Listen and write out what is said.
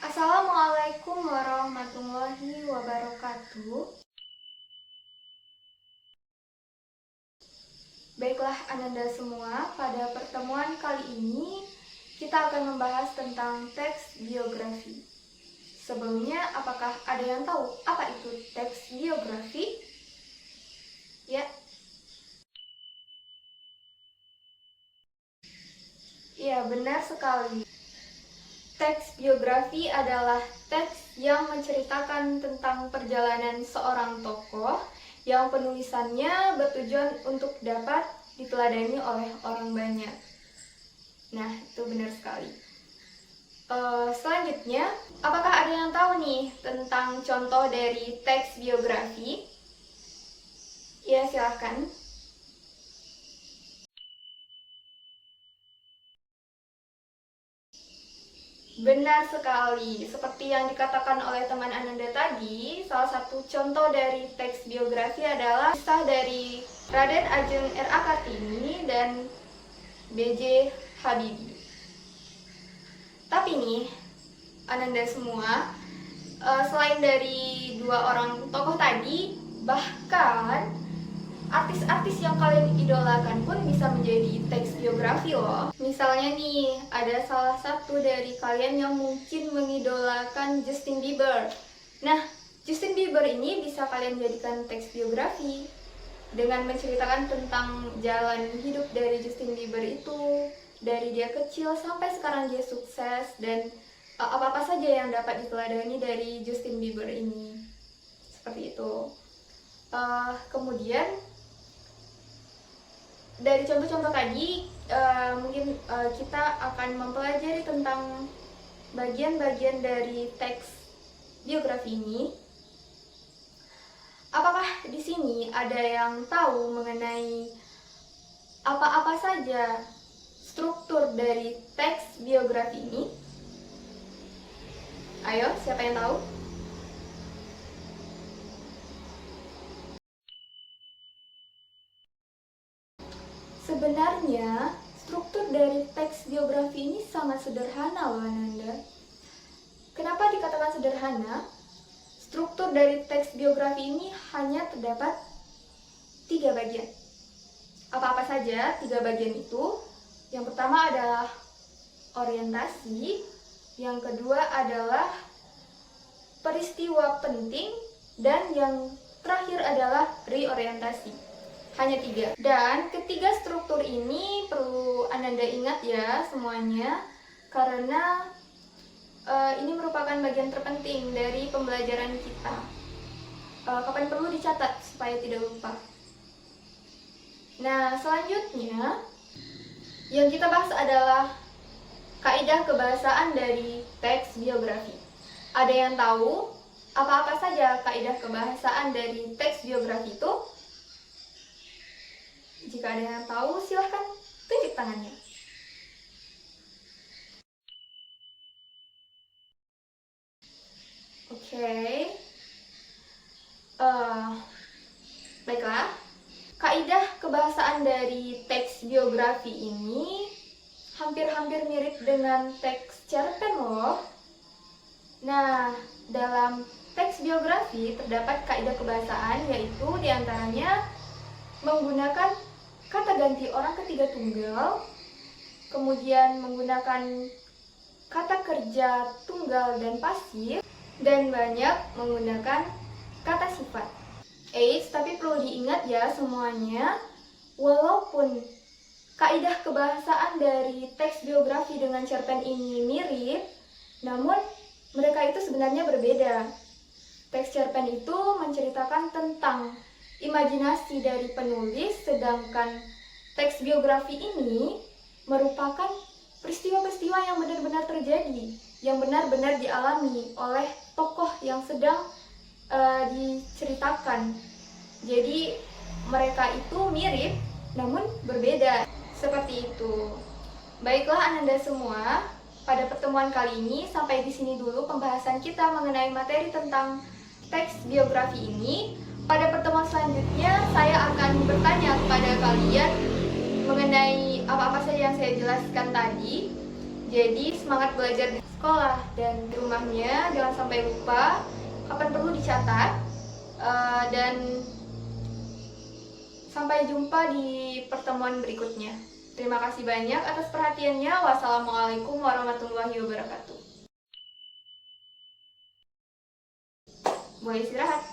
Assalamualaikum warahmatullahi wabarakatuh. Baiklah Ananda semua, pada pertemuan kali ini kita akan membahas tentang teks biografi. Sebelumnya, apakah ada yang tahu apa itu teks biografi? Ya. Iya, benar sekali. Teks biografi adalah teks yang menceritakan tentang perjalanan seorang tokoh yang penulisannya bertujuan untuk dapat diteladani oleh orang banyak. Nah, itu benar sekali. Selanjutnya, apakah ada yang tahu nih tentang contoh dari teks biografi? Ya, silahkan. Benar sekali, seperti yang dikatakan oleh teman Ananda tadi, salah satu contoh dari teks biografi adalah kisah dari Raden Ajeng R.A. Kartini dan B.J. Habibie. Tapi nih, Ananda semua, selain dari dua orang tokoh tadi, bahkan artis-artis yang kalian idolakan pun bisa menjadi teks biografi loh. Misalnya nih, ada salah satu dari kalian yang mungkin mengidolakan Justin Bieber. Nah, Justin Bieber ini bisa kalian jadikan teks biografi dengan menceritakan tentang jalan hidup dari Justin Bieber itu, dari dia kecil sampai sekarang dia sukses, dan apa-apa saja yang dapat diteladani dari Justin Bieber ini. Seperti itu. Kemudian dari contoh-contoh tadi, mungkin kita akan mempelajari tentang bagian-bagian dari teks biografi ini. Apakah di sini ada yang tahu mengenai apa-apa saja struktur dari teks biografi ini? Ayo, siapa yang tahu? Sebenarnya, struktur dari teks biografi ini sangat sederhana loh Ananda. Kenapa dikatakan sederhana? Struktur dari teks biografi ini hanya terdapat 3 bagian. Apa-apa saja 3 bagian itu? Yang pertama adalah orientasi, yang kedua adalah peristiwa penting, dan yang terakhir adalah reorientasi. Hanya 3. Dan ketiga struktur ini perlu Ananda ingat ya semuanya, karena ini merupakan bagian terpenting dari pembelajaran kita. Kapan perlu dicatat supaya tidak lupa. Nah, selanjutnya yang kita bahas adalah kaidah kebahasaan dari teks biografi. Ada yang tahu apa-apa saja kaidah kebahasaan dari teks biografi itu? Jika ada yang tahu, silahkan tunjuk tangannya. Oke. Baiklah. Kaidah kebahasaan dari teks biografi ini hampir-hampir mirip dengan teks cerpen loh. Nah, dalam teks biografi terdapat kaidah kebahasaan, yaitu diantaranya menggunakan kata ganti orang ketiga tunggal, kemudian menggunakan kata kerja tunggal dan pasif, dan banyak menggunakan kata sifat. Tapi perlu diingat ya semuanya, walaupun kaidah kebahasaan dari teks biografi dengan cerpen ini mirip, namun mereka itu sebenarnya berbeda. Teks cerpen itu menceritakan tentang imajinasi dari penulis, sedangkan teks biografi ini merupakan peristiwa-peristiwa yang benar-benar terjadi, yang benar-benar dialami oleh tokoh yang sedang diceritakan. Jadi mereka itu mirip namun berbeda, seperti itu. Baiklah Ananda semua, pada pertemuan kali ini sampai di sini dulu pembahasan kita mengenai materi tentang teks biografi ini. Pada pertemuan selanjutnya, saya akan bertanya kepada kalian mengenai apa-apa saja yang saya jelaskan tadi. Jadi semangat belajar di sekolah dan di rumahnya jangan sampai lupa, kapan perlu dicatat. Dan sampai jumpa di pertemuan berikutnya. Terima kasih banyak atas perhatiannya. Wassalamualaikum warahmatullahi wabarakatuh. Boleh istirahat.